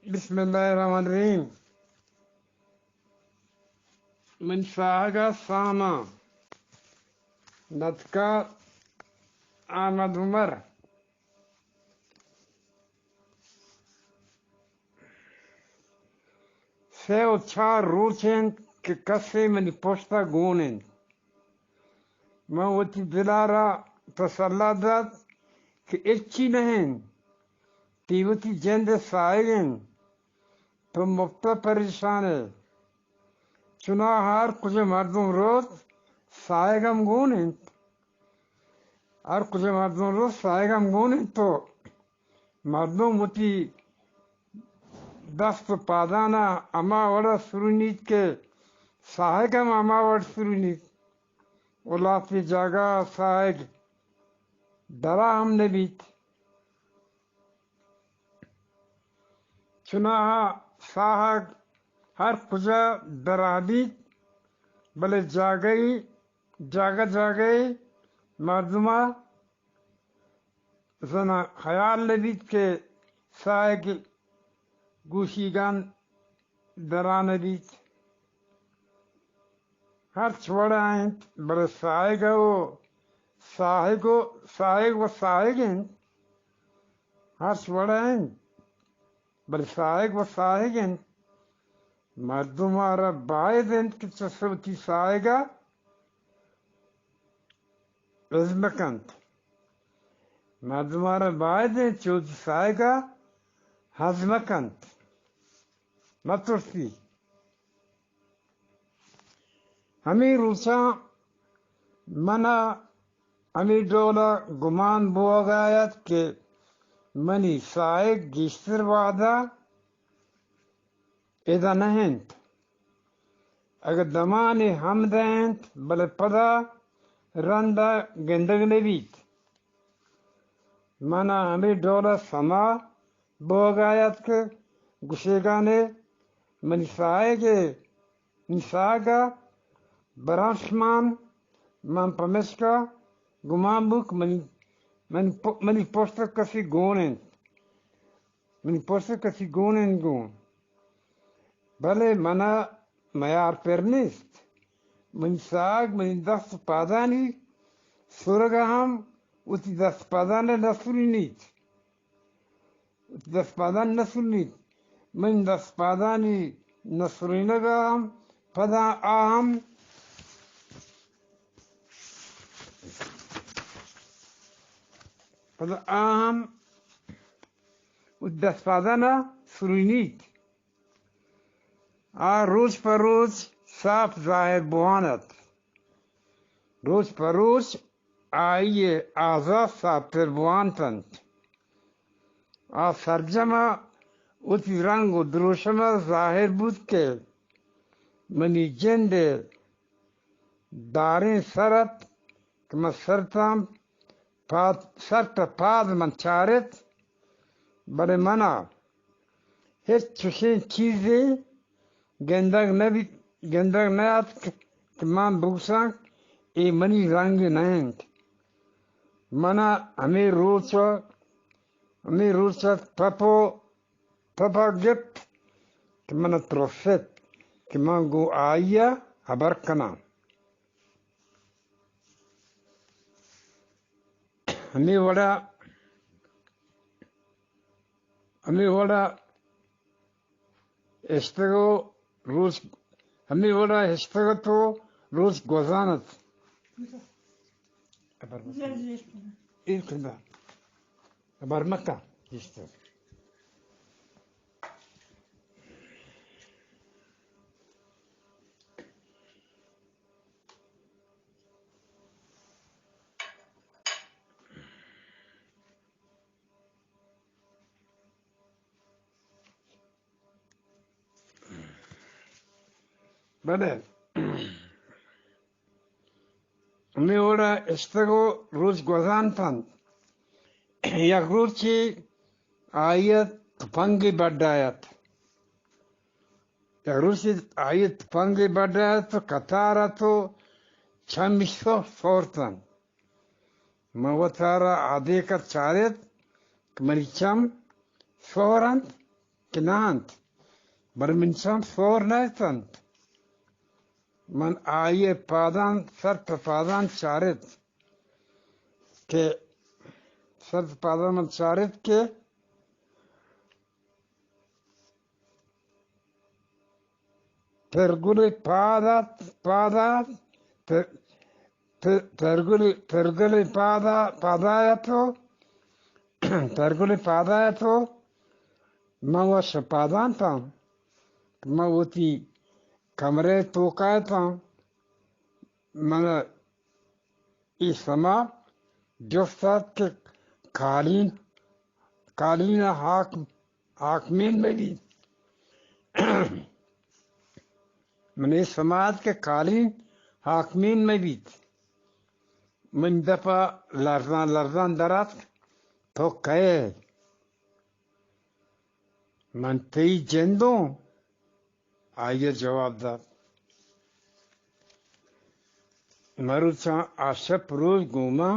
Bismillahirrahmanirrahim. Min sahaga sama Natka Ahmad Umar. Seu char ruchen ke kasse mani posta gonen. Ma wati dilara tasalladat ke echi nahen. Tivati jende saigen. तो मुफ्ता परेशान है चुना हार कुछ मर्दों रोज सायगम गुण है और कुछ मर्दों रोज सायगम गुण है तो मर्दों मुती दस्त पादाना अमावड़ा सुरुनीत के सायगम अमावड़ सुरुनीत उलाफी जागा सायग डरा हमने बीत चुना साहग हर कुजा दराबी भले जागई मर्दुमा जना ख्याल नबीत के सायग गुशीगान दरा नबीत हर छोड़ा हैं भले सायग व सायगिन हर छोड़ा हैं भले सायग व सायगिन मर्दुमारा बायदें की तस्वती सायगा रज़मकंत मर्दुमारा बायदें चोती सायगा हज़मकंत मतुर्सी हमें रूसा मना हमें डोला गुमान बोगायत के मनी सायग गिस्तर वादा इदा नहंत अगर दमाने हम देंत बल पदा रंदा गंदग नबीत मना हमें डोला समा बोगायत के गुशेगाने मनिसाएगे निसागा बराशमान मन पमेस्का गुमाबुक मनी पोस्टर कसी गोनें गोन भले मना मयार परनिस्ट मन साग मन दस्त पादानी सुरगहम उति दस्त पादाने नसुलिनीत मन दस्त पादानी नसुलिनगहम पदा आहम उति दस्त पादाना सुलिनीत रोज पर रोज साफ जाहिर बुआनत रोज पर रोज आइए आज़ाद साफ फिर बुआनतंत सरजमा उति रंग द्रोशमा जाहिर बुद के मनी जेंडे दारें सरत कम सरताम सरत पाद मन चारित बड़े मना हिच चुशें चीजें गंदग नयात तमाम बुक्सां ए मनी रंग नयंत मना हमें रोचा पपा गिफ्ट कि मना प्रोफेट कि मां गो आया हबर कना हमें वड़ा इस्तेगो रोज हमें वड़ा इस्तेगो तो रोज गुजारत अबर मक्का इस्तेगो बने हमें वड़ा इस्तेगो रोज गुजारतन एक रोज की आयत पंगे बढ़ायत एक रोज की आयत पंगे बढ़ायत तो कतारा तो छमिशो सोरतन मवतारा आधे का चारित मरिचम सोरंत genannt, maar minstens voorleidend. Man aaie padan, sarpe padan charit, ke sarpe padan man charit ke perguli pada, perguli pada to, perguli pada to, मैं सपादान था मैं वो थी कमरे तो का था मैं इस समय जो साथ के कालीन कालीन हाकमीन में भी मैंने समाज के कालीन हाकमीन में भी मन दफा लर्जान दरात तो कहे मन तेई जंदों आइए जवाबदार मरुचा आशप रोज गोमा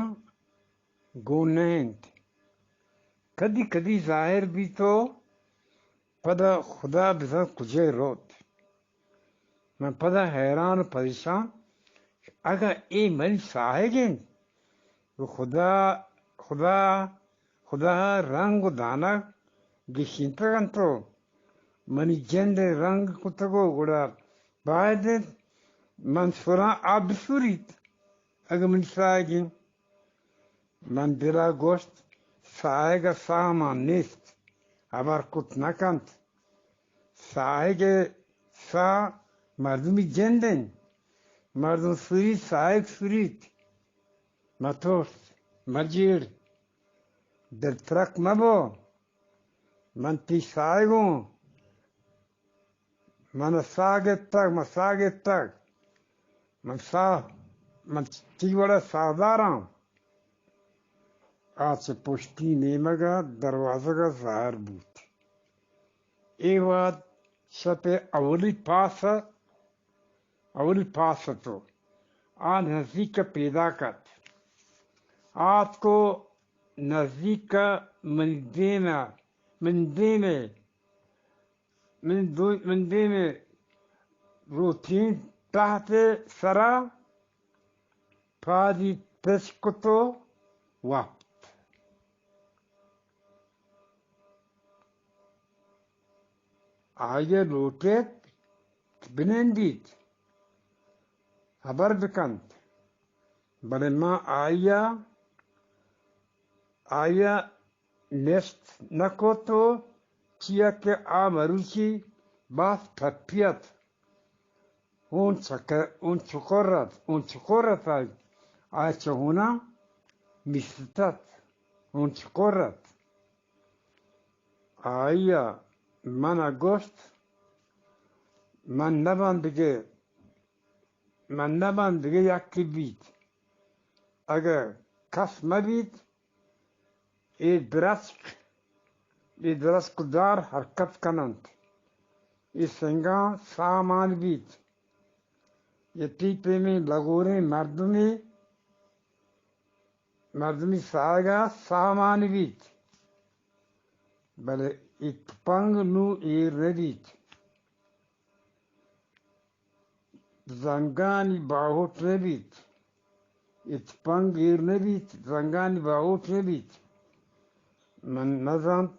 गोनेंत कदी कदी जाहिर भी तो पदा खुदा बिसा कुजे रोत मैं पदा हैरान परेशान अगर ये मरी साहेगें तो खुदा रंग दाना गिशिंतगंतो मनी जेंडे रंग कुतगो गुड़ा बायदे मंसूरा आबसूरीत अगर मन साहेगें मन दिला गोश्त साहेगा सामान निस्त अबार कुछ नकंत साहेगे सा मर्दमी जेंडें मर्दम सुरीत साहेग सुरीत मतोस मर्जीर दर ट्रक मबो मन ती साहेगो मन सागे तक मन ती बड़ा सावधारा आज से पुष्टि नेमगा दरवाजा का ज़ाहिर बूथ ये बात सपे अवली पास तो आ नजदीक का पैदा कर आज को नजदीक का मंदे में रूटीन ताहते सरा फाजी पेशकुतो वक्त आगे लोटेत बिनेंडीत haber bekannt bale ma aya nest nakoto chia ke a maruchi bas papiat un chokorat a chona mistat un chokorat aya man agost man naban bige yakki bit agar kas mabit idras kudar harkat kanant isenga saman bit yeti pemi lagore mardumi saga saman bit bale itpang nu redit Zangani bahut nebit, itpangir nebit, zangani bahut nebit. Man nazam,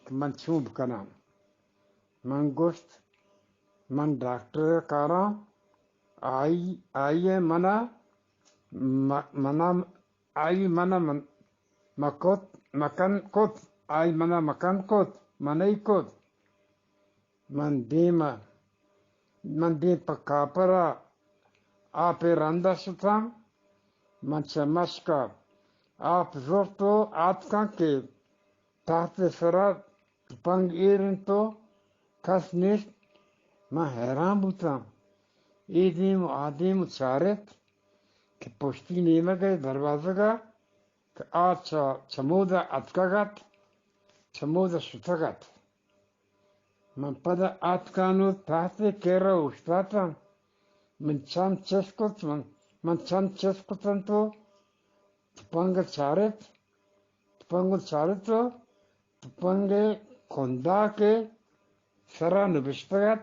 man chub kanam. Man gost, man doctor kara, ai mana makot, makan kot, ai mana makan kot, manai kot. Man de pakapara ape randa sutam man chamaska ap zorto atkan ke tahte sara pang irinto kasnis ma हैरान बुता आदिम चारत के पुष्टि नेमा के दरवाजा का अच्छा चमोदा अतकागत चमोदा सुतगत man pada atkanu tahte kera ustata man cham cheskutanto tupanga charet to tupange konda ke सरा नबिश्तगत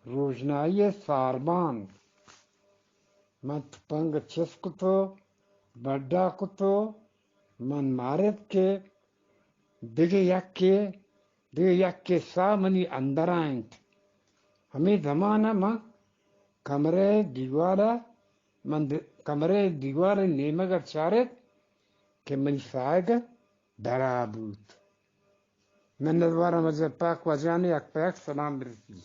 रोशनाई सारबान मत पंग छिस कुतो बड्डा कुतो मन मारित के दिगे यक्के सा मनी अंदर आयंत हमें जमाना में कमरे दीवार नेमगर चारित के मनी सायग दराबूत मैं नदवारा मजहब पाक वजाने अक पैक सलाम बिरसी